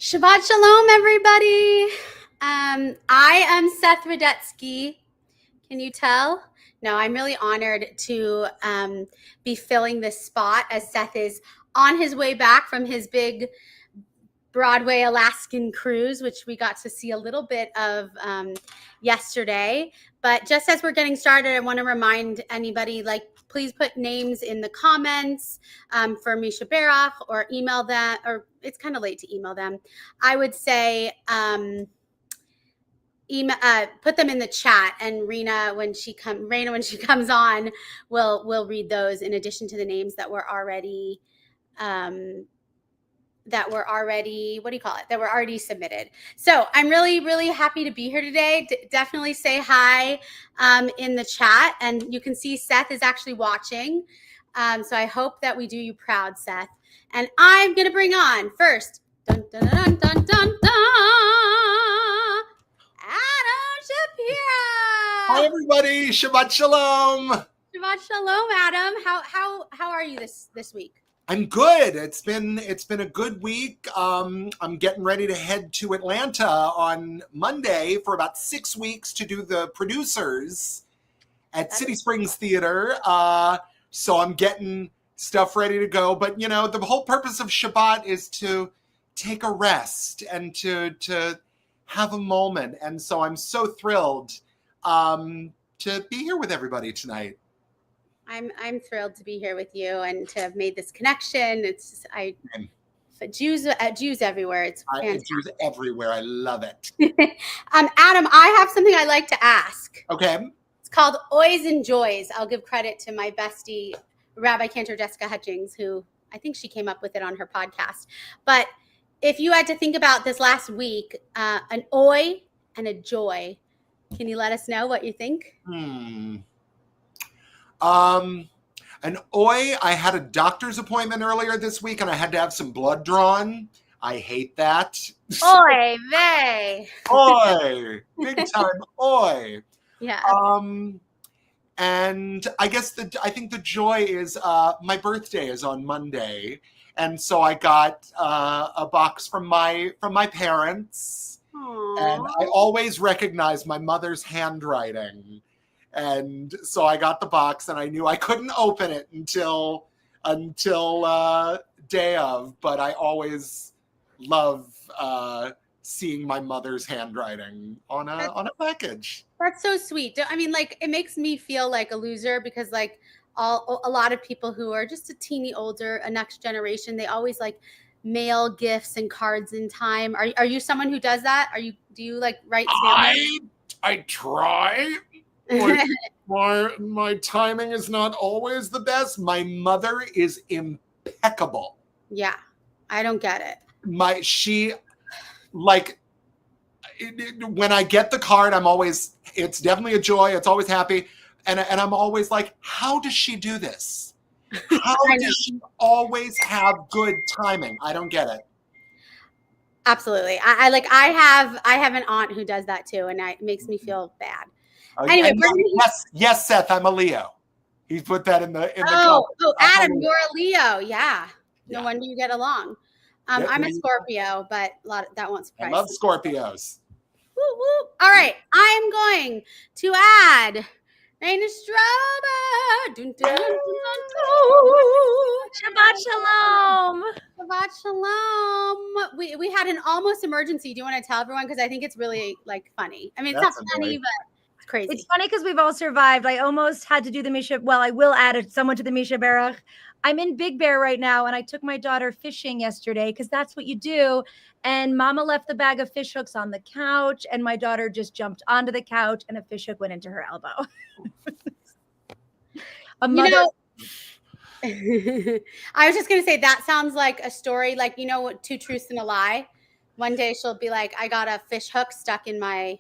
Shabbat Shalom, everybody. I am Seth Radetsky. Can you tell? No, I'm really honored to be filling this spot as Seth is on his way back from his big Broadway Alaskan cruise, which we got to see a little bit of yesterday. But just as we're getting started, I want to remind anybody, please put names in the comments for Misha Barach, or email them, or it's kind of late to email them. I would say put them in the chat, and Rena, when she comes on, we'll read those in addition to the names that were already submitted. So I'm really, really happy to be here today. Definitely say hi in the chat. And you can see Seth is actually watching. So I hope that we do you proud, Seth. And I'm going to bring on first, dun, dun, dun, dun, dun, dun, Adam Shapiro. Hi, everybody. Shabbat Shalom. Shabbat Shalom, Adam. How are you this week? I'm good. It's been a good week. I'm getting ready to head to Atlanta on Monday for about 6 weeks to do the producers at City Springs Theater. So I'm getting stuff ready to go. But the whole purpose of Shabbat is to take a rest and to have a moment. And so I'm so thrilled to be here with everybody tonight. I'm thrilled to be here with you and to have made this connection. It's Jews everywhere. It's fantastic. Jews everywhere. I love it. Adam, I have something I'd like to ask. Okay. It's called Oys and Joys. I'll give credit to my bestie, Rabbi Cantor Jessica Hutchings, who I think she came up with it on her podcast. But if you had to think about this last week, an oy and a joy, can you let us know what you think? An oy, I had a doctor's appointment earlier this week and I had to have some blood drawn. I hate that. Oy vey. Oy. Big time oy. Yeah. And I guess I think the joy is my birthday is on Monday. And so I got a box from my parents. Aww. And I always recognize my mother's handwriting. And so I got the box and I knew I couldn't open it until day of, but I always love seeing my mother's handwriting on a package. That's so sweet. I mean, it makes me feel like a loser because a lot of people who are just a teeny older, a next generation, they always mail gifts and cards in time. Are you someone who does that? Do you write stamps? I try. My timing is not always the best. My mother is impeccable. Yeah, I don't get it. When I get the card, it's definitely a joy. It's always happy. And I'm always like, how does she do this? How does she always have good timing? I don't get it. Absolutely. I have an aunt who does that too. And it makes me feel bad. Anyway, yes, Seth, I'm a Leo. He put that in the comments. Adam, you're a Leo. Yeah. No wonder you get along. I'm a Scorpio, but that won't surprise I love Scorpios. Woo, woo. All right. I'm going to add Rena Strober. Dun, dun, dun, dun, Shabbat Shalom. Shabbat Shalom. We had an almost emergency. Do you want to tell everyone? Because I think it's really funny. I mean, it's not funny, but it's crazy. It's funny because we've all survived. I almost had to do the Misha. Well, I will add someone to the Misha Barach. I'm in Big Bear right now, and I took my daughter fishing yesterday because that's what you do. And Mama left the bag of fish hooks on the couch, and my daughter just jumped onto the couch, and a fish hook went into her elbow. I was just going to say, that sounds like a story, Two Truths and a Lie. One day she'll be like, I got a fish hook stuck in my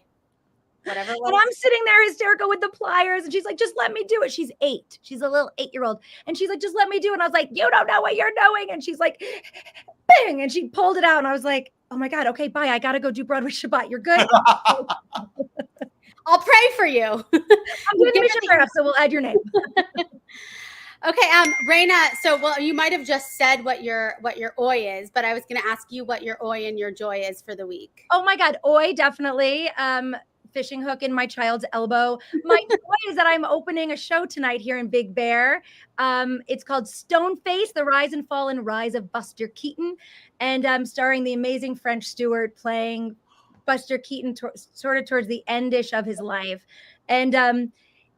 whatever it was. And I'm sitting there hysterical with the pliers, and she's like, just let me do it. She's 8. She's a little 8-year-old. And she's like, just let me do it. And I was like, you don't know what you're doing. And she's like, bang. And she pulled it out. And I was like, oh my God, okay, bye. I got to go do Broadway Shabbat. You're good. I'll pray for you. I'm doing the Misha Barach, so we'll add your name. Okay, Rena, you might have just said what your oi is, but I was going to ask you what your oi and your joy is for the week. Oh my God, oi, definitely. Fishing hook in my child's elbow. My joy is that I'm opening a show tonight here in Big Bear. It's called Stoneface: The Rise and Fall and Rise of Buster Keaton, and starring the amazing French Stewart playing Buster Keaton sort of towards the endish of his life. And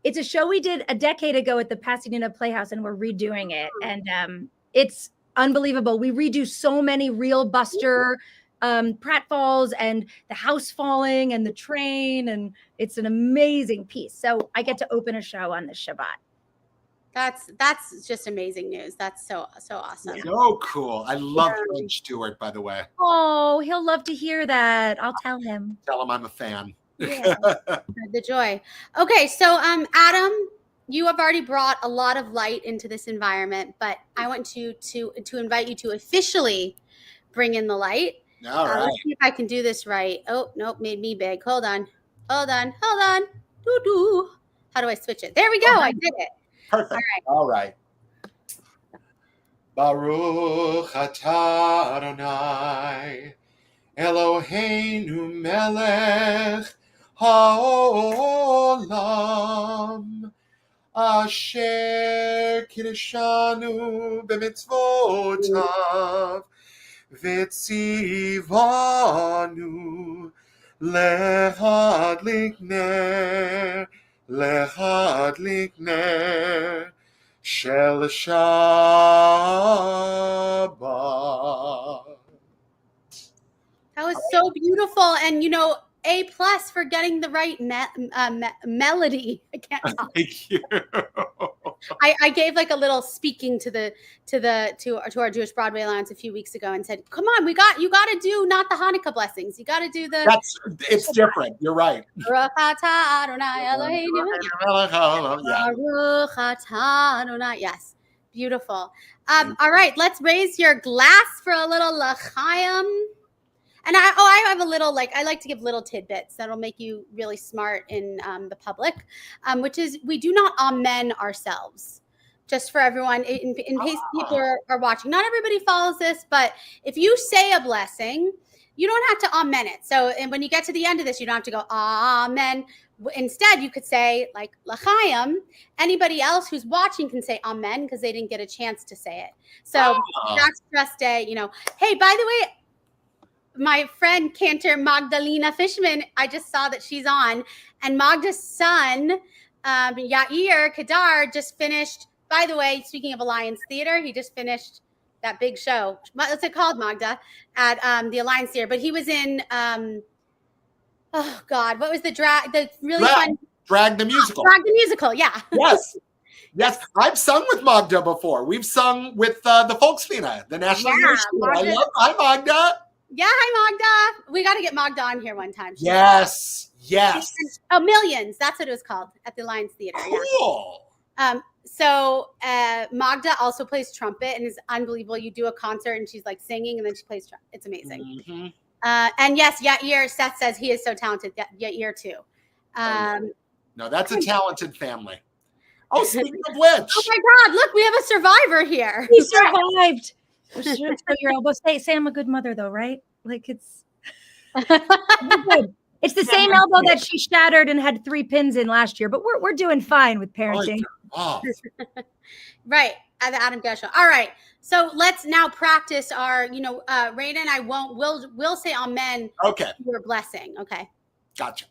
it's a show we did a decade ago at the Pasadena Playhouse, and we're redoing it. And it's unbelievable. We redo so many real Buster pratfalls and the house falling and the train, and it's an amazing piece. So I get to open a show on this Shabbat. That's just amazing news. That's so awesome. So cool. I love French Stewart, by the way. Oh, he'll love to hear that. I'll tell him. Tell him I'm a fan. Yeah. The joy. Okay, so Adam, you have already brought a lot of light into this environment, but I want to invite you to officially bring in the light. All right. Let's see if I can do this right. Oh, nope, made me big. Hold on. Doo-doo. How do I switch it? There we go. I did it. Perfect. All right. Baruch atah Adonai Eloheinu melech haolam asher kiddushanu b'mitzvotav v'tzivanu lehadlik ner shel Shabbat. That was so beautiful, and A+ for getting the right melody. I can't talk. Thank you. I gave like a little speaking to our Jewish Broadway Alliance a few weeks ago and said, "Come on, you got to do not the Hanukkah blessings. You got to do the." It's different. You're right. Baruch atah Adonai Eloheinu. Baruch atah Adonai. Yes, beautiful. All right, let's raise your glass for a little l'chaim. And I have a little, I like to give little tidbits that'll make you really smart in the public, which is we do not amen ourselves. Just for everyone, in case people are watching. Not everybody follows this, but if you say a blessing, you don't have to amen it. So and when you get to the end of this, you don't have to go amen. Instead, you could say like l'chaim. Anybody else who's watching can say amen because they didn't get a chance to say it. So that's just hey, by the way, my friend Cantor Magdalena Fishman, I just saw that she's on, and Magda's son, Yair Kadar, just finished. By the way, speaking of Alliance Theater, he just finished that big show. What's it called, Magda? At the Alliance Theater. But he was in, oh God, what was the really fun? Drag the Musical. Drag the Musical, yeah. Yes. Yes, I've sung with Magda before. We've sung with the Volkslieder, the National Year School. Hi, Magda. Yeah, hi, Magda. We got to get Magda on here one time. Yes. Millions. That's what it was called at the Alliance Theater. Cool. Yeah. So Magda also plays trumpet and is unbelievable. You do a concert and she's like singing and then she plays trumpet. It's amazing. Mm-hmm. And yes, Yair, Seth says he is so talented. Yair too. No, that's a talented family. Oh, speaking of which. Oh my God, look, we have a survivor here. He survived. So your elbow. Say I'm a good mother though, right? Like it's it's the same elbow that she shattered and had 3 pins in last year, but we're doing fine with parenting. Right, at the Adam Gush Show. All right, so let's now practice our, Rena and I we'll say amen. Okay. Your blessing. Okay. Gotcha.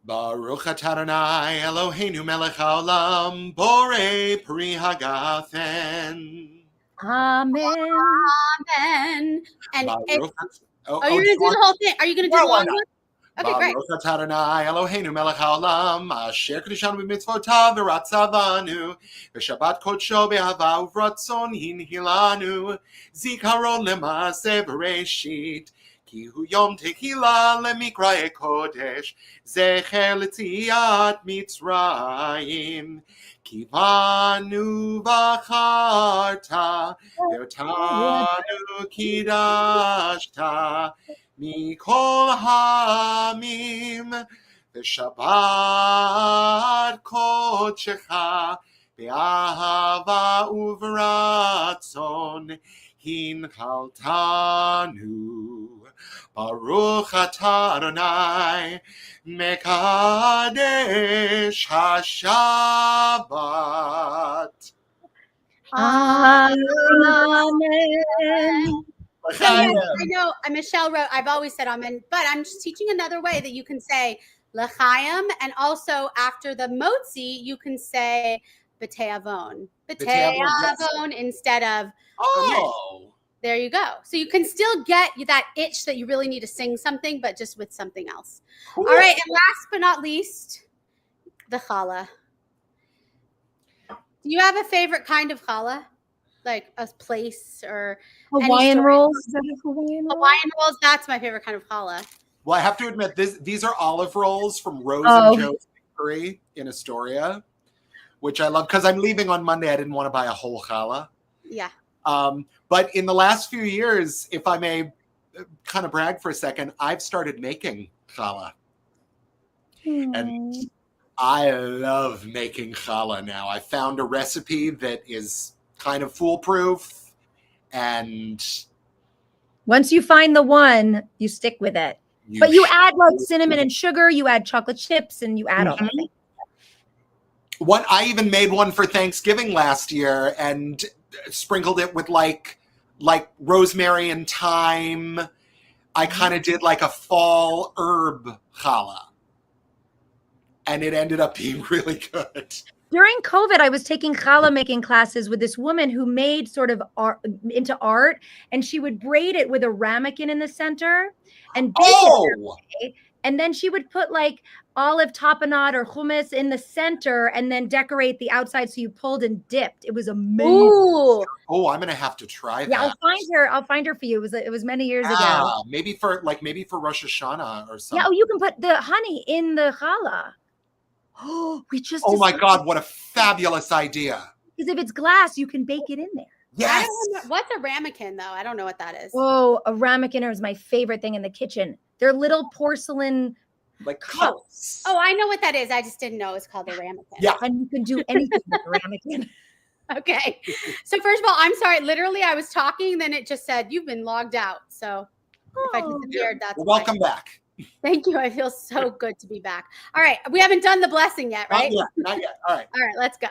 Baruch atah Adonai Eloheinu melech haolam borei pri hagafen. Amen. Amen. And you're going to do do the whole thing. Are you going to do the long one? Okay, great. Baruch atah Adonai Eloheinu melech haolam asher kiddushanu b'mitzvotav v'ratzavanu v'shabbat kodsho be'ahava uvratzon hinhilanu zikaron lema'aseh bereshit ki hu yom tehila lemikraye kodesh zecher l'tziat Mitzrayim Kivanu v'acharta ve'otanu kidashta mikol ha'amim v'shabbat kodshecha be'ahava uvratzon hinchaltanu. Baruch atah Adonai mekadesh hashabat. Amen. So yes, I know Michelle wrote, I've always said amen, but I'm just teaching another way that you can say l'chaim, and also after the motzi, you can say b'te'avon. B'te'avon instead of amen. There you go. So you can still get that itch that you really need to sing something, but just with something else. Cool. All right, and last but not least, the challah. Do you have a favorite kind of challah? Like a place or Hawaiian rolls? Is that a Hawaiian rolls? That's my favorite kind of challah. Well, I have to admit, these are olive rolls from Rose and Joe's Bakery in Astoria, which I love because I'm leaving on Monday. I didn't want to buy a whole challah. Yeah. But in the last few years, if I may kind of brag for a second, I've started making challah. And I love making challah now. I found a recipe that is kind of foolproof, and once you find the one, you stick with it. But you add like cinnamon and sugar, you add chocolate chips, and you add all that. What I even made one for Thanksgiving last year and sprinkled it with like rosemary and thyme. I kind of did like a fall herb challah, and it ended up being really good. During COVID, I was taking challah making classes with this woman who made sort of art, into art, and she would braid it with a ramekin in the center and bake it. And then she would put like olive tapenade or hummus in the center and then decorate the outside so you pulled and dipped. It was amazing. Ooh. Oh, I'm gonna have to try that. Yeah, I'll find her for you. It was many years ago. Maybe for Rosh Hashanah or something. Yeah, you can put the honey in the challah. Oh, my God, what a fabulous idea. Because if it's glass, you can bake it in there. Yes. What's a ramekin, though? I don't know what that is. Oh, a ramekin is my favorite thing in the kitchen. They're little porcelain like cups. Oh, I know what that is. I just didn't know it's called a ramekin. Yeah. And you can do anything with a ramekin. Okay. So first of all, I'm sorry. Literally, I was talking, then it just said, you've been logged out. So if I disappeared, that's welcome back. Thank you. I feel so good to be back. All right. We haven't done the blessing yet, right? Not yet. All right. All right. Let's go.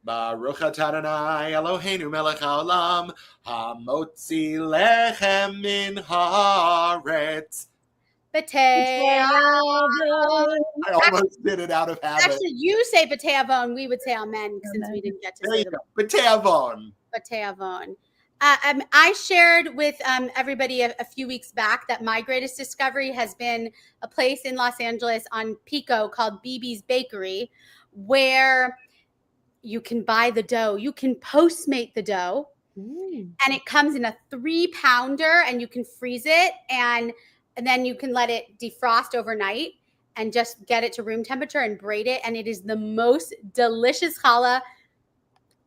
Baruch atah Adonai Eloheinu melech haolam hamotzi lechem min haaretz. B'te'avon. I almost did it out of habit. Actually, you say b'te'avon. We would say amen since we didn't get to say the b'te'avon. B'te'avon. I shared with everybody a few weeks back that my greatest discovery has been a place in Los Angeles on Pico called BB's Bakery, where you can buy the dough. You can Postmate the dough, and it comes in a 3-pounder, and you can freeze it, and then you can let it defrost overnight and just get it to room temperature and braid it, and it is the most delicious challah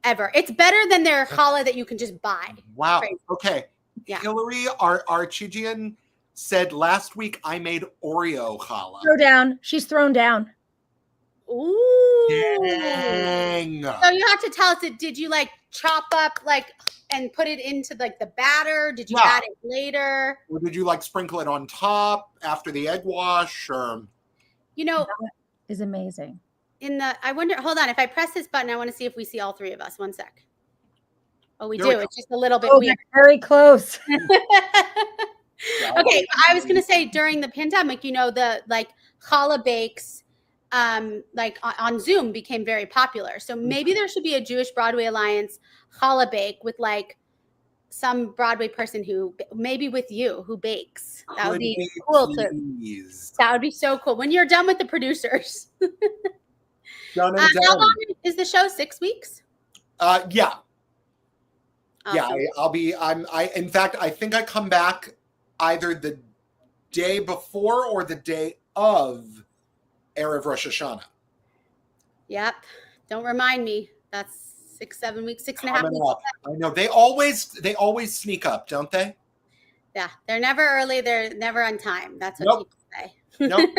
ever. It's better than their challah that you can just buy. Wow. Crazy. Okay. Yeah. Hillary, our Chijian, said last week I made Oreo challah. Throw down. She's thrown down. Ooh. Dang. So you have to tell us, did you like chop up and put it into like the batter? Did you add it later? Or did you like sprinkle it on top after the egg wash? Or that is amazing. I wonder, hold on, if I press this button, I want to see if we see all three of us. One sec. Oh, we do. It's just a little bit weird. Very close. Okay, I was going to say during the pandemic, the like challah bakes like on Zoom became very popular. So maybe there should be a Jewish Broadway Alliance challah bake with like some Broadway person who maybe with you who bakes. That would be cool. That would be so cool when you're done with the producers. Done and done. How long is the show? 6 weeks? Yeah. Awesome. Yeah, in fact, I think I come back either the day before or the day of Erev Rosh Hashanah. Yep. Don't remind me. That's 6, 7 weeks, 6.5 weeks. I know. They always sneak up, don't they? Yeah. They're never early. They're never on time. That's what people say. Nope.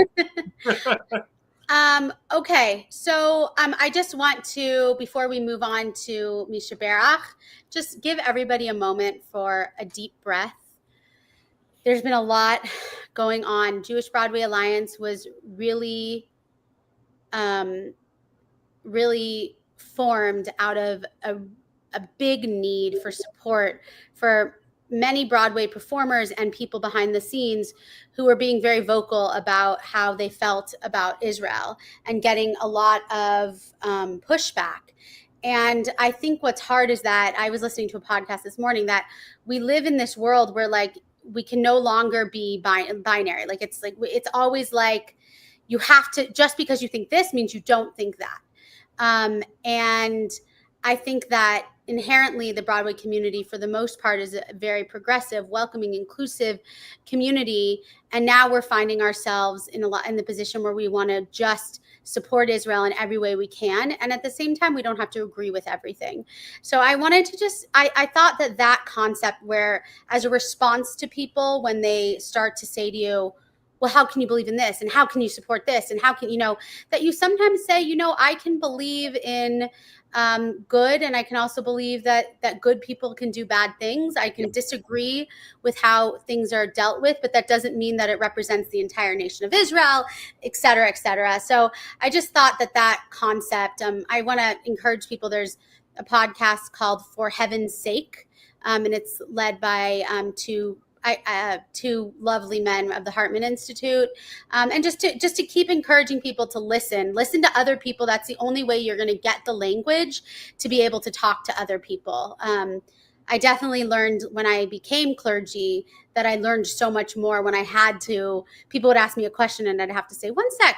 Okay, so I just want to, before we move on to Misha Berach, just give everybody a moment for a deep breath. There's been a lot going on. Jewish Broadway Alliance was really, really formed out of a big need for support for many Broadway performers and people behind the scenes who were being very vocal about how they felt about Israel and getting a lot of pushback. And I think what's hard is that I was listening to a podcast this morning that we live in this world where like we can no longer be binary. Like it's always like you have to, just because you think this means you don't think that. And I think that inherently the Broadway community, for the most part, is a very progressive, welcoming, inclusive community. And now we're finding ourselves in the position where we want to just support Israel in every way we can. And at the same time, we don't have to agree with everything. So I wanted to I thought that concept where, as a response to people, when they start to say to you, well, how can you believe in this? And how can you support this? And how can, that you sometimes say, I can believe in good. And I can also believe that good people can do bad things. I can disagree with how things are dealt with, but that doesn't mean that it represents the entire nation of Israel, et cetera, et cetera. So I just thought that concept, I want to encourage people. There's a podcast called For Heaven's Sake, and it's led by two lovely men of the Hartman Institute, and just to keep encouraging people to listen to other people. That's the only way you're going to get the language to be able to talk to other people. I definitely learned when I became clergy that I learned so much more when I had to. People would ask me a question and I'd have to say, one sec,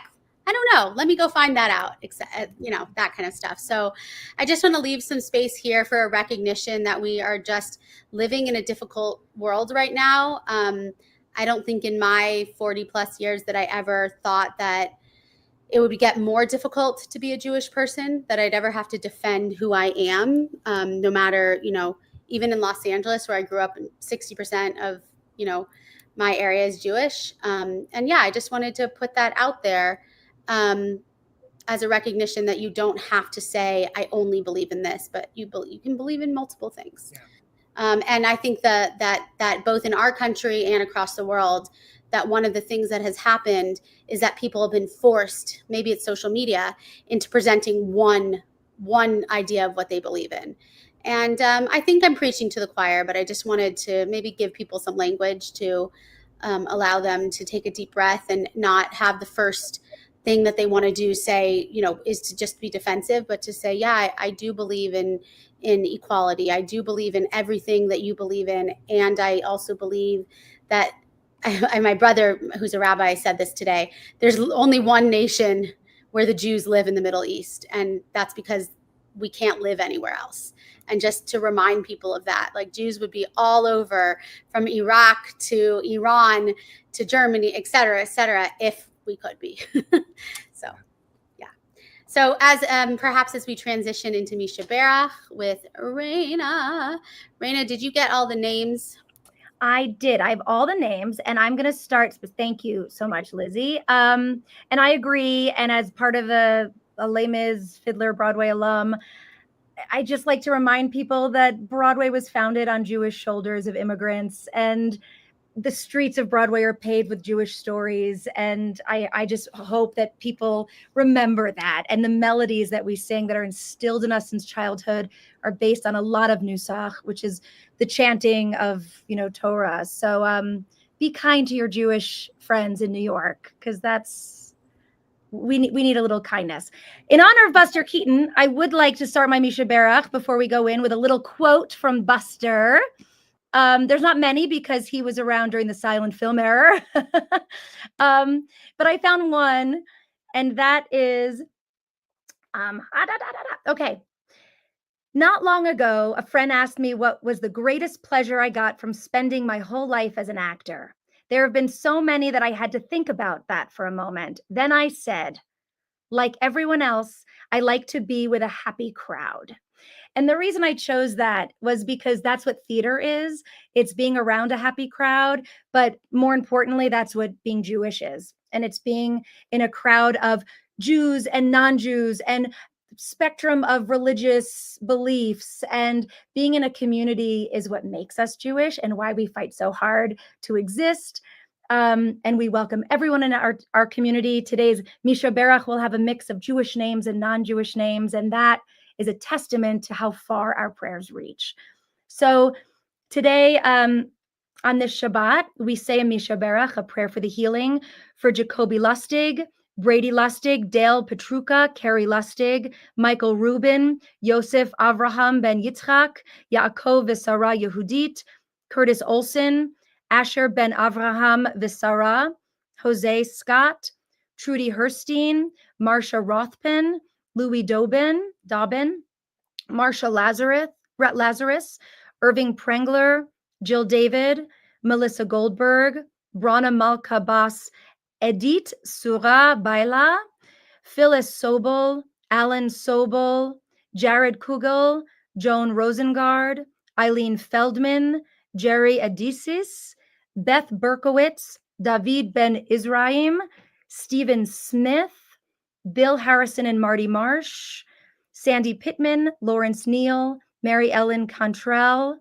I don't know, let me go find that out, that kind of stuff. So I just want to leave some space here for a recognition that we are just living in a difficult world right now. I don't think in my 40 plus years that I ever thought that it would get more difficult to be a Jewish person, that I'd ever have to defend who I am, no matter, even in Los Angeles, where I grew up, 60% of, my area is Jewish. And yeah, I just wanted to put that out there. As a recognition that you don't have to say, I only believe in this, but you can believe in multiple things. Yeah. And I think that both in our country and across the world, that one of the things that has happened is that people have been forced, maybe it's social media, into presenting one idea of what they believe in. And I think I'm preaching to the choir, but I just wanted to maybe give people some language to allow them to take a deep breath and not have the first thing that they want to do say, is to just be defensive, but to say, yeah, I do believe in equality. I do believe in everything that you believe in. And I also believe that my brother, who's a rabbi, said this today, there's only one nation where the Jews live in the Middle East. And that's because we can't live anywhere else. And just to remind people of that, like Jews would be all over, from Iraq to Iran to Germany, et cetera, if we could be. So, yeah. So as perhaps as we transition into Misha Berach with Rena, did you get all the names? I did. I have all the names, and I'm going to start. Thank you so much, Lizzie. And I agree. And as part of a Les Mis Fiddler Broadway alum, I just like to remind people that Broadway was founded on Jewish shoulders of immigrants, and the streets of Broadway are paved with Jewish stories. And I just hope that people remember that. And the melodies that we sing that are instilled in us since childhood are based on a lot of Nusach, which is the chanting of, Torah. So be kind to your Jewish friends in New York, because we need a little kindness. In honor of Buster Keaton, I would like to start my Misha Berach before we go in with a little quote from Buster. There's not many because he was around during the silent film era. But I found one, and that is, okay. Not long ago, a friend asked me what was the greatest pleasure I got from spending my whole life as an actor. There have been so many that I had to think about that for a moment. Then I said, like everyone else, I like to be with a happy crowd. And the reason I chose that was because that's what theater is. It's being around a happy crowd, but more importantly, that's what being Jewish is. And it's being in a crowd of Jews and non-Jews and spectrum of religious beliefs, and being in a community is what makes us Jewish and why we fight so hard to exist. And we welcome everyone in our community. Today's Misha Berach will have a mix of Jewish names and non-Jewish names, and that is a testament to how far our prayers reach. So today, on this Shabbat, we say a Misha Berach, a prayer for the healing for Jacoby Lustig, Brady Lustig, Dale Petruka, Carrie Lustig, Michael Rubin, Yosef Avraham Ben Yitzchak, Yaakov Visara Yehudit, Curtis Olson, Asher Ben Avraham Visara, Jose Scott, Trudy Herstein, Marsha Rothpen, Louis Dobbin, Marsha Lazarus, Irving Prengler, Jill David, Melissa Goldberg, Brana Malka Bas, Edith Sura Baila, Phyllis Sobel, Alan Sobel, Jared Kugel, Joan Rosengard, Eileen Feldman, Jerry Adisis, Beth Berkowitz, David Ben Israim, Stephen Smith, Bill Harrison and Marty Marsh, Sandy Pittman, Lawrence Neal, Mary Ellen Cantrell,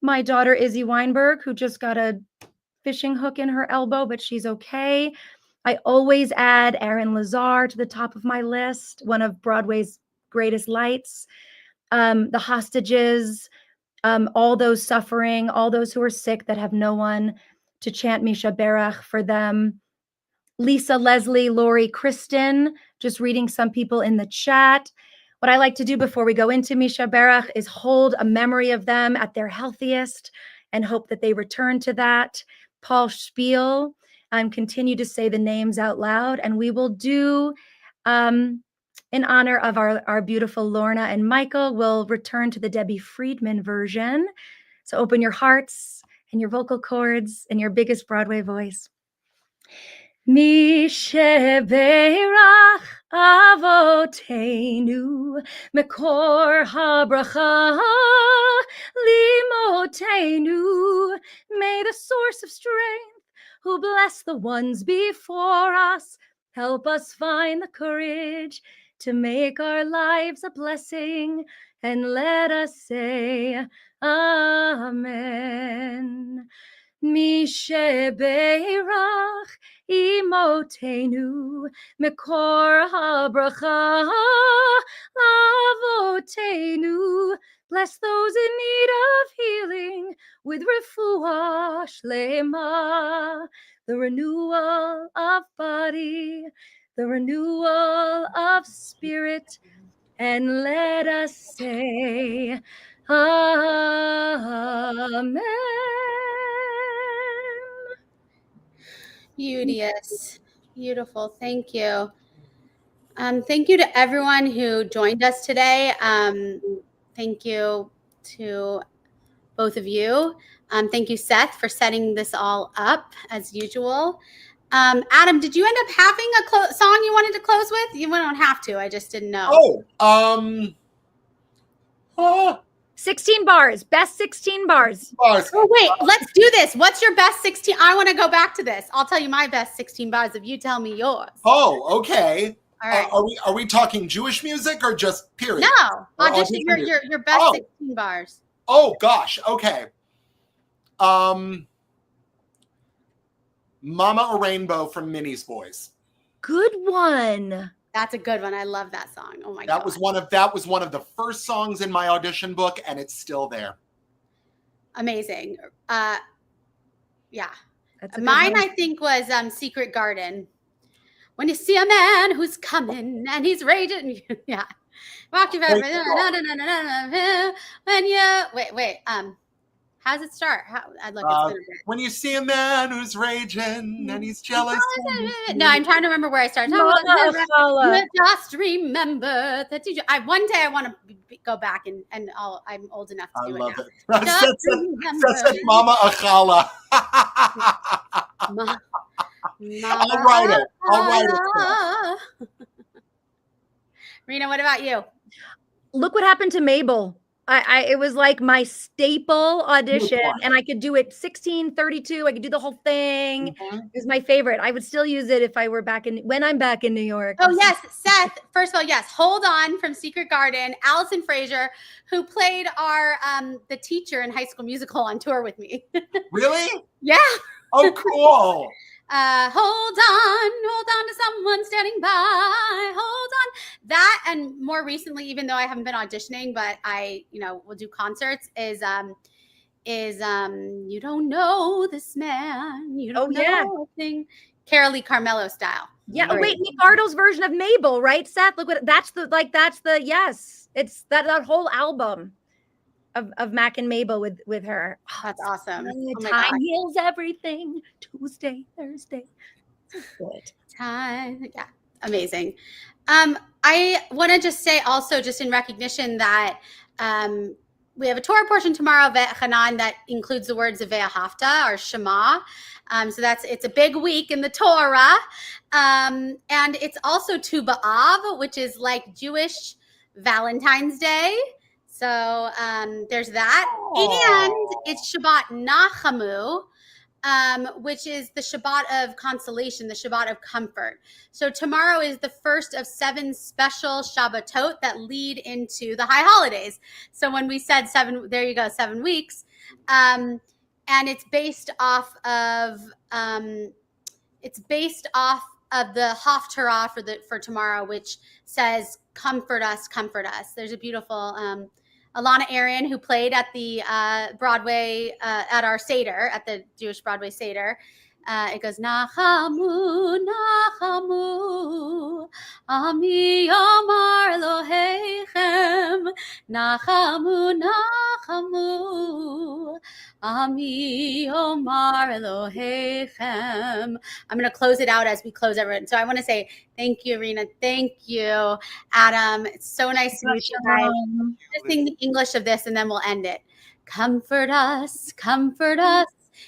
my daughter Izzy Weinberg, who just got a fishing hook in her elbow, but she's okay. I always add Aaron Lazar to the top of my list, one of Broadway's greatest lights. The hostages, all those suffering, all those who are sick that have no one to chant Misha Berach for them. Lisa, Leslie, Lori, Kristen, just reading some people in the chat. What I like to do before we go into Misha Berach is hold a memory of them at their healthiest and hope that they return to that. Paul Spiel, continue to say the names out loud, and we will do, in honor of our beautiful Lorna and Michael, we'll return to the Debbie Friedman version. So open your hearts and your vocal cords and your biggest Broadway voice. Mi sheberach avotenu mekor habracha limotenu. May the source of strength, who bless the ones before us, help us find the courage to make our lives a blessing, and let us say Amen. Mi sheberach imotenu mekor habracha avotenu. Bless those in need of healing with refuah shlema, the renewal of body, the renewal of spirit, and let us say Amen. Beauteous. Beautiful. Thank you. Thank you to everyone who joined us today. Thank you to both of you. Thank you, Seth, for setting this all up as usual. Adam, did you end up having a song you wanted to close with? You don't have to. I just didn't know. 16 bars. Best 16 bars. Oh, wait. Let's do this. What's your best 16? I want to go back to this. I'll tell you my best 16 bars if you tell me yours. Oh, okay. All right. Are we talking Jewish music or just period? No. Just your best 16 bars. Oh, gosh. Okay. Mama a Rainbow from Minnie's Boys. Good one. That's a good one. I love that song. Oh my god. That was one of the first songs in my audition book, and it's still there. Amazing. Yeah. Mine, I think, was Secret Garden. When you see a man who's coming and he's raging, yeah. Walk you back. When you wait. How does it start? When you see a man who's raging and he's jealous. No, I'm trying to remember where I started. Just remember that one day I want to go back and I'm old enough to do it now. That's Mama Achala. I'll write it. Rena, what about you? Look what happened to Mabel. It was like my staple audition, boy. and I could do it 16, 32. I could do the whole thing. Mhm. It was my favorite. I would still use it if I were when I'm back in New York. Oh, yes, Seth. First of all, yes, Hold On from Secret Garden, Allison Fraser, who played our the teacher in High School Musical on tour with me. Really? Yeah. Oh, cool. Hold on to someone standing by. Hold on. That, and more recently, even though I haven't been auditioning, but I, will do concerts, is you don't know this man. You don't know a thing. Carolee Carmelo style. Yeah. Oh, wait, Nick Ardo's version of Mabel, right, Seth? Look what that's the yes. It's that whole album of Mac and Mabel with her. That's awesome. Time heals everything. Tuesday, Thursday. So good. Time. Yeah. Amazing. I want to just say also, just in recognition that we have a Torah portion tomorrow, Ve'chanan, that includes the words of Ve'ahavta, or Shema. So it's a big week in the Torah. And it's also Tu B'Av, which is like Jewish Valentine's Day. So there's that. And it's Shabbat Nachamu, which is the Shabbat of consolation, the Shabbat of comfort. So tomorrow is the first of 7 special Shabbatot that lead into the high holidays. So when we said 7, there you go, 7 weeks. And it's based off of the Haftarah for tomorrow, which says, comfort us, comfort us. There's a beautiful Alana Arian, who played at the Broadway, at our Seder, at the Jewish Broadway Seder. It goes, Nachamu, Nachamu, Ami Yomar Elohechem, Nachamu, Nachamu, Ami Yomar Elohechem. I'm going to close it out as we close everyone. So I want to say thank you, Rena. Thank you, Adam. It's so nice to meet you guys. Just sing the English of this and then we'll end it. Comfort us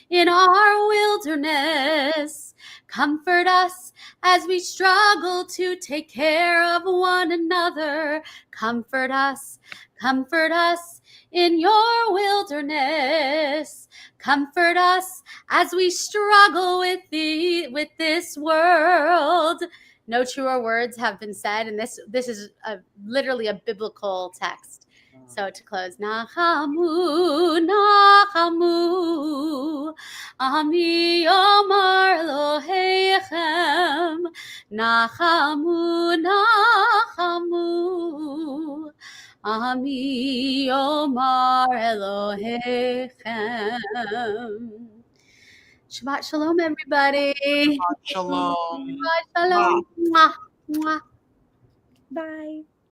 in our wilderness. Comfort us as we struggle to take care of one another. Comfort us in your wilderness. Comfort us as we struggle with this world. No truer words have been said, and this is literally a biblical text. So to close, Nachamu, Nachamu, Ami Yomar Elohechem, Nachamu, Nachamu, Ami Yomar Elohechem. Shabbat Shalom, everybody. Shabbat Shalom. Shabbat Shalom. Mwah. Mwah. Bye.